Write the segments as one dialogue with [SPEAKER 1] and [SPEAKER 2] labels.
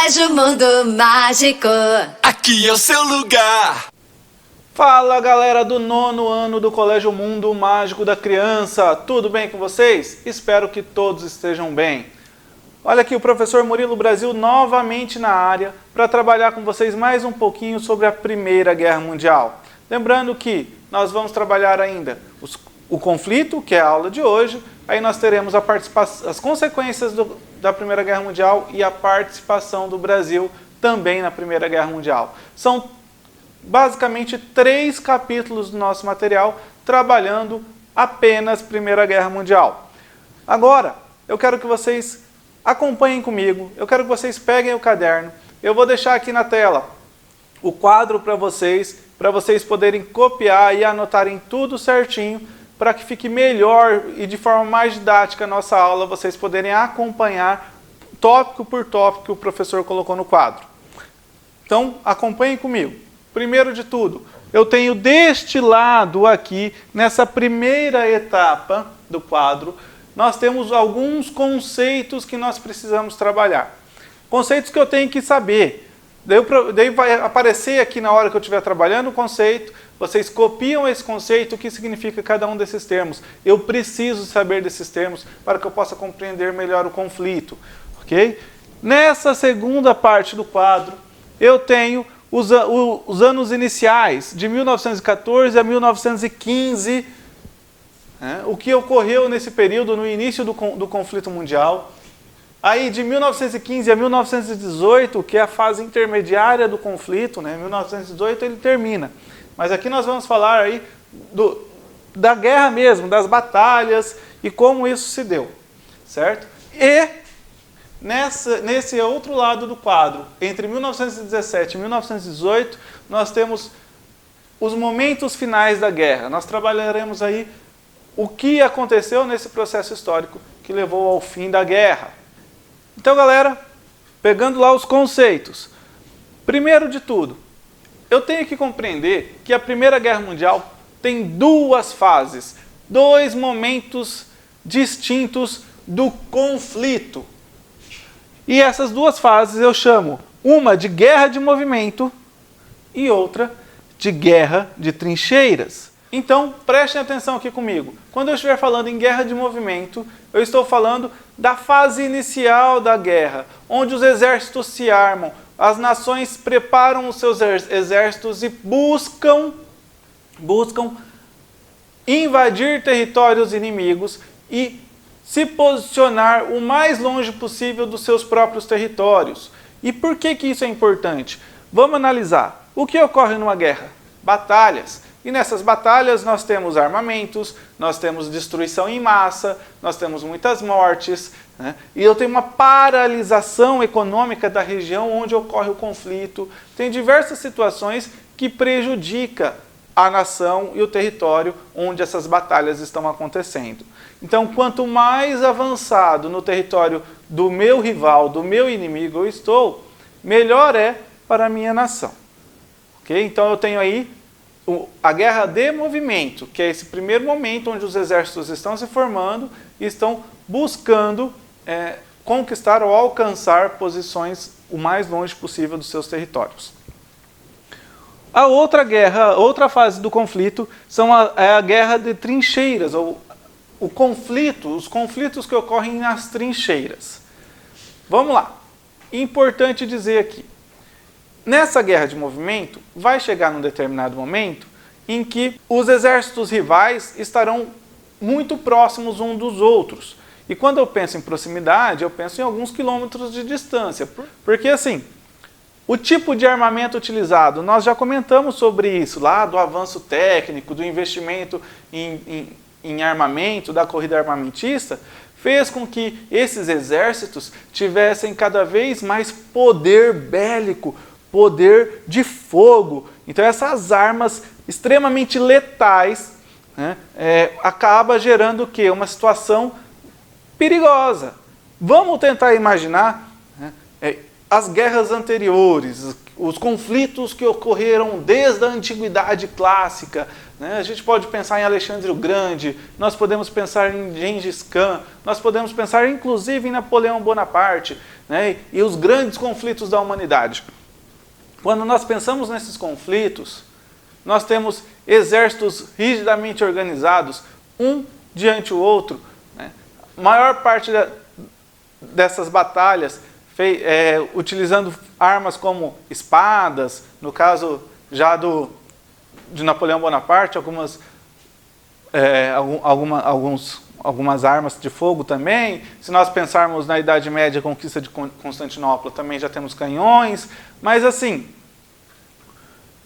[SPEAKER 1] Colégio Mundo Mágico.
[SPEAKER 2] Aqui é o seu lugar.
[SPEAKER 3] Fala galera do 9º ano do Colégio Mundo Mágico da Criança, tudo bem com vocês? Espero que todos estejam bem. Olha aqui o professor Murilo Brasil novamente na área para trabalhar com vocês mais um pouquinho sobre a Primeira Guerra Mundial. Lembrando que nós vamos trabalhar ainda o conflito, que é a aula de hoje, aí nós teremos as consequências da Primeira Guerra Mundial e a participação do Brasil também na Primeira Guerra Mundial. São basicamente 3 capítulos do nosso material trabalhando apenas Primeira Guerra Mundial. Agora, eu quero que vocês acompanhem comigo, eu quero que vocês peguem o caderno, eu vou deixar aqui na tela o quadro para vocês poderem copiar e anotarem tudo certinho, para que fique melhor e de forma mais didática a nossa aula, vocês poderem acompanhar tópico por tópico que o professor colocou no quadro. Então, acompanhem comigo. Primeiro de tudo, eu tenho deste lado aqui, nessa primeira etapa do quadro, nós temos alguns conceitos que nós precisamos trabalhar. Conceitos que eu tenho que saber. Daí vai aparecer aqui na hora que eu estiver trabalhando o conceito, vocês copiam esse conceito, o que significa cada um desses termos. Eu preciso saber desses termos para que eu possa compreender melhor o conflito. Ok? Nessa segunda parte do quadro, eu tenho os anos iniciais, de 1914 a 1915, o que ocorreu nesse período, no início do conflito mundial. Aí, de 1915 a 1918, que é a fase intermediária do conflito, 1918 ele termina. Mas aqui nós vamos falar aí da guerra mesmo, das batalhas e como isso se deu, certo? E nesse outro lado do quadro, entre 1917 e 1918, nós temos os momentos finais da guerra. Nós trabalharemos aí o que aconteceu nesse processo histórico que levou ao fim da guerra. Então, galera, pegando lá os conceitos. Primeiro de tudo, eu tenho que compreender que a Primeira Guerra Mundial tem 2 fases, 2 momentos distintos do conflito. E essas 2 fases eu chamo uma de guerra de movimento e outra de guerra de trincheiras. Então, prestem atenção aqui comigo. Quando eu estiver falando em guerra de movimento, eu estou falando da fase inicial da guerra, onde os exércitos se armam, as nações preparam os seus exércitos e buscam invadir territórios inimigos e se posicionar o mais longe possível dos seus próprios territórios. E por que isso é importante? Vamos analisar. O que ocorre numa guerra? Batalhas. E nessas batalhas nós temos armamentos, nós temos destruição em massa, nós temos muitas mortes, e eu tenho uma paralisação econômica da região onde ocorre o conflito. Tem diversas situações que prejudicam a nação e o território onde essas batalhas estão acontecendo. Então, quanto mais avançado no território do meu rival, do meu inimigo eu estou, melhor é para a minha nação. Okay? Então eu tenho aí a guerra de movimento, que é esse primeiro momento onde os exércitos estão se formando e estão buscando conquistar ou alcançar posições o mais longe possível dos seus territórios. A outra fase do conflito é a guerra de trincheiras, ou os conflitos que ocorrem nas trincheiras. Vamos lá. Importante dizer aqui. Nessa guerra de movimento, vai chegar num determinado momento em que os exércitos rivais estarão muito próximos uns dos outros. E quando eu penso em proximidade, eu penso em alguns quilômetros de distância. Porque assim, o tipo de armamento utilizado, nós já comentamos sobre isso lá, do avanço técnico, do investimento em armamento, da corrida armamentista, fez com que esses exércitos tivessem cada vez mais poder bélico, poder de fogo. Então essas armas extremamente letais acaba gerando o quê? Uma situação perigosa. Vamos tentar imaginar as guerras anteriores, os conflitos que ocorreram desde a Antiguidade Clássica, né? A gente pode pensar em Alexandre o Grande, nós podemos pensar em Gengis Khan, nós podemos pensar inclusive em Napoleão Bonaparte, né? E os grandes conflitos da humanidade. Quando nós pensamos nesses conflitos, nós temos exércitos rigidamente organizados, um diante o outro, né? A maior parte dessas batalhas utilizando armas como espadas, no caso já de Napoleão Bonaparte, algumas armas de fogo também. Se nós pensarmos na Idade Média, a conquista de Constantinopla, também já temos canhões. Mas assim,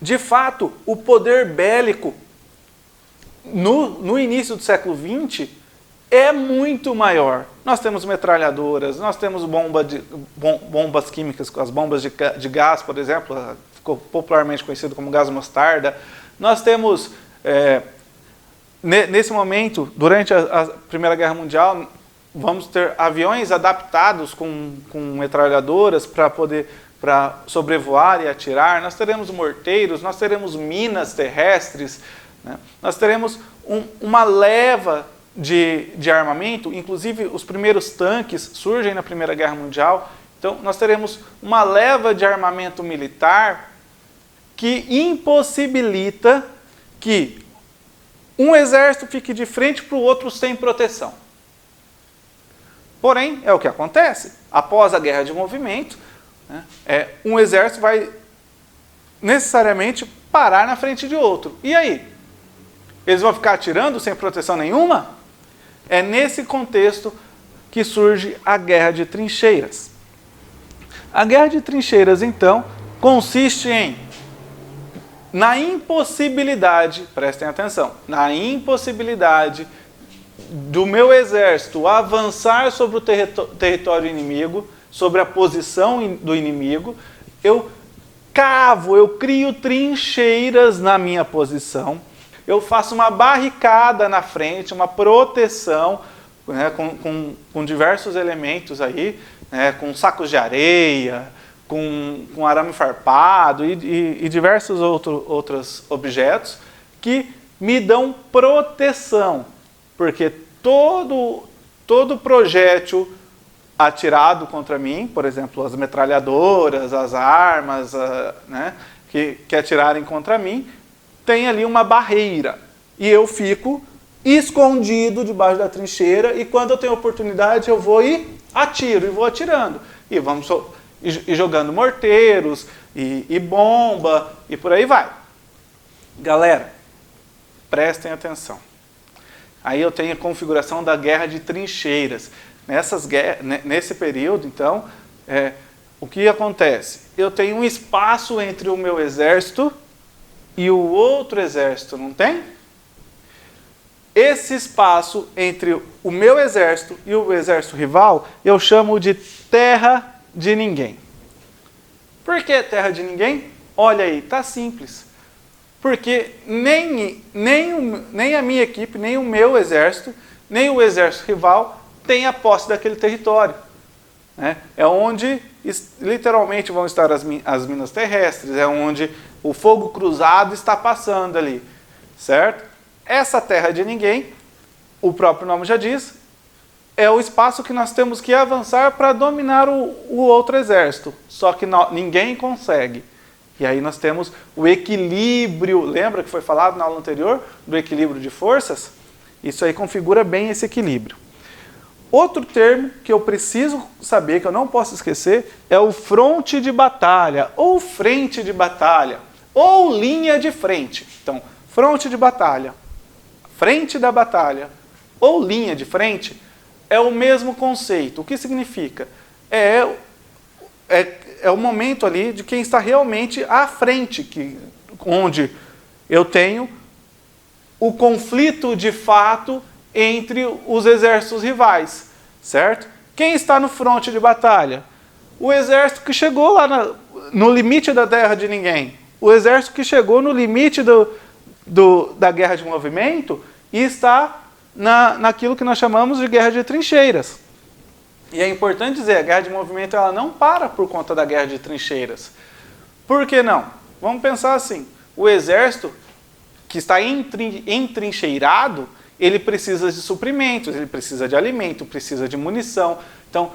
[SPEAKER 3] de fato, o poder bélico no início do século XX é muito maior. Nós temos metralhadoras, nós temos bombas químicas, as bombas de gás, por exemplo, ficou popularmente conhecido como gás mostarda. Nós temos, nesse momento, durante a Primeira Guerra Mundial, vamos ter aviões adaptados com metralhadoras para sobrevoar e atirar. Nós teremos morteiros, nós teremos minas terrestres, né? Nós teremos uma leva de armamento, inclusive os primeiros tanques surgem na Primeira Guerra Mundial. Então nós teremos uma leva de armamento militar que impossibilita que um exército fique de frente para o outro sem proteção. Porém, é o que acontece. Após a guerra de movimento, né, um exército vai necessariamente parar na frente de outro. E aí? Eles vão ficar atirando sem proteção nenhuma? É nesse contexto que surge a Guerra de Trincheiras. A Guerra de Trincheiras, então, consiste na impossibilidade, prestem atenção, na impossibilidade do meu exército avançar sobre o território inimigo, sobre a posição do inimigo. Eu crio trincheiras na minha posição. Eu faço uma barricada na frente, uma proteção, né, com diversos elementos aí, né, com sacos de areia, com arame farpado e diversos outros objetos que me dão proteção, porque todo projétil atirado contra mim, por exemplo, as metralhadoras, as armas, né, que atirarem contra mim, tem ali uma barreira, e eu fico escondido debaixo da trincheira, e quando eu tenho oportunidade eu vou e atiro, e vou atirando, e jogando morteiros, e bomba, e por aí vai. Galera, prestem atenção. Aí eu tenho a configuração da guerra de trincheiras. Nesse período, então, o que acontece? Eu tenho um espaço entre o meu exército e o outro exército, não tem? Esse espaço entre o meu exército e o exército rival, eu chamo de terra de ninguém. Por que terra de ninguém? Olha aí, tá simples. Porque nem a minha equipe, nem o meu exército, nem o exército rival tem a posse daquele território, né? É onde literalmente vão estar as minas terrestres, é onde o fogo cruzado está passando ali, certo? Essa terra de ninguém, o próprio nome já diz, é o espaço que nós temos que avançar para dominar o outro exército, só que ninguém consegue. E aí nós temos o equilíbrio, lembra que foi falado na aula anterior, do equilíbrio de forças? Isso aí configura bem esse equilíbrio. Outro termo que eu preciso saber, que eu não posso esquecer, é o fronte de batalha, ou frente de batalha, ou linha de frente. Então, fronte de batalha, frente da batalha, ou linha de frente, é o mesmo conceito. O que significa? É o momento ali de quem está realmente à frente, onde eu tenho o conflito de fato entre os exércitos rivais, certo? Quem está no fronte de batalha? O exército que chegou lá no limite da terra de ninguém. O exército que chegou no limite da guerra de movimento e está naquilo que nós chamamos de guerra de trincheiras. E é importante dizer, a guerra de movimento ela não para por conta da guerra de trincheiras. Por que não? Vamos pensar assim, o exército que está entrincheirado, ele precisa de suprimentos, ele precisa de alimento, precisa de munição. Então,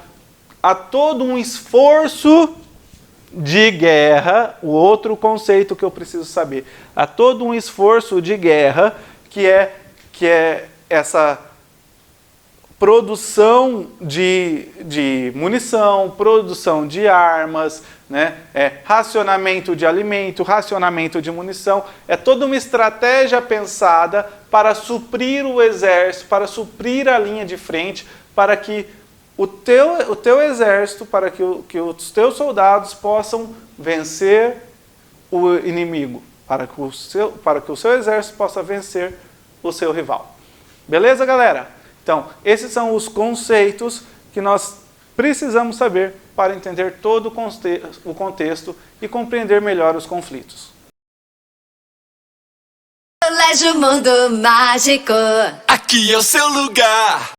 [SPEAKER 3] há todo um esforço de guerra, o outro conceito que eu preciso saber, há todo um esforço de guerra que é essa produção de munição, produção de armas, né? Racionamento de alimento, racionamento de munição, é toda uma estratégia pensada para suprir o exército, para suprir a linha de frente, para que o teu exército, para que os teus soldados possam vencer o inimigo, para que o seu exército possa vencer o seu rival. Beleza, galera? Então, esses são os conceitos que nós precisamos saber para entender todo o contexto e compreender melhor os conflitos.
[SPEAKER 1] Colégio Mundo Mágico.
[SPEAKER 2] Aqui é o seu lugar.